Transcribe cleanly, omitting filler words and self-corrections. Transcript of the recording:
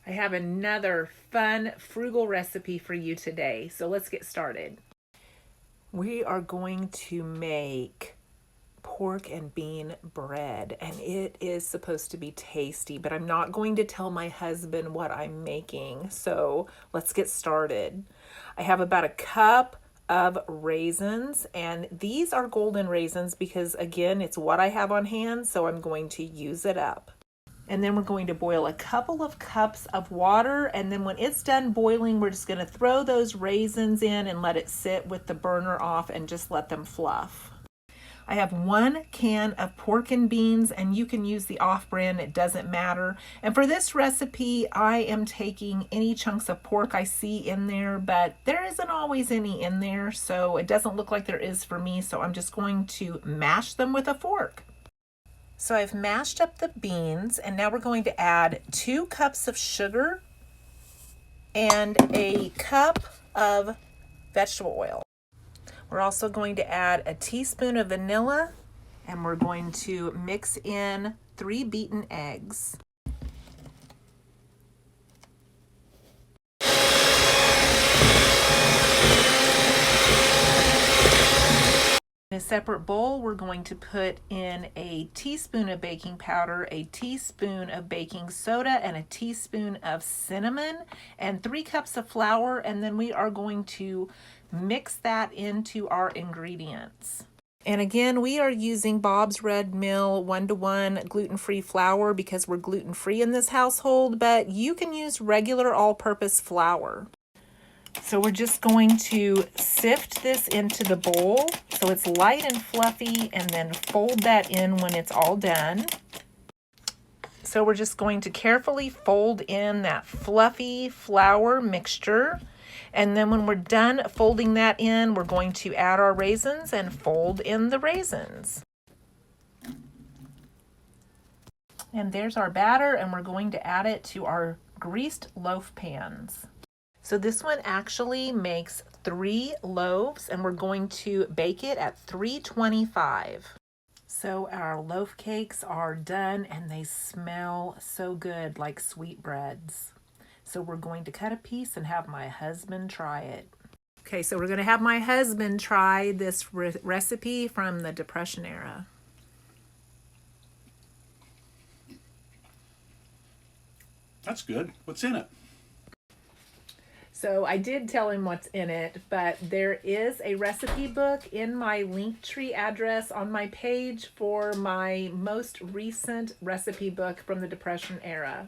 I have another fun frugal recipe for you today, so let's get started. We are going to make pork and bean bread, and it is supposed to be tasty, but I'm not going to tell my husband what I'm making, so let's get started. I have about a cup of raisins, and these are golden raisins because, again, it's what I have on hand, so I'm going to use it up. And then we're going to boil a couple of cups of water, and then when it's done boiling, we're just going to throw those raisins in and let it sit with the burner off and just let them fluff. I have 1 can of pork and beans, and you can use the off-brand, it doesn't matter. And for this recipe, I am taking any chunks of pork I see in there, but there isn't always any in there, so it doesn't look like there is for me, so I'm just going to mash them with a fork. So I've mashed up the beans, and now we're going to add 2 cups of sugar and a cup of vegetable oil. We're also going to add a teaspoon of vanilla, and we're going to mix in 3 beaten eggs. In a separate bowl, we're going to put in a teaspoon of baking powder, a teaspoon of baking soda, and a teaspoon of cinnamon, and 3 cups of flour, and then we are going to mix that into our ingredients. And again, we are using Bob's Red Mill 1-to-1 gluten-free flour because we're gluten-free in this household, but you can use regular all-purpose flour. So we're just going to sift this into the bowl so it's light and fluffy, and then fold that in when it's all done. So we're just going to carefully fold in that fluffy flour mixture. And then when we're done folding that in, we're going to add our raisins and fold in the raisins. And there's our batter, and we're going to add it to our greased loaf pans. So this one actually makes 3 loaves, and we're going to bake it at 325. So our loaf cakes are done, and they smell so good, like sweetbreads. So we're going to cut a piece and have my husband try it. Okay, so we're going to have my husband try this recipe from the Depression era. That's good. What's in it? So I did tell him what's in it, but there is a recipe book in my Linktree address on my page for my most recent recipe book from the Depression era.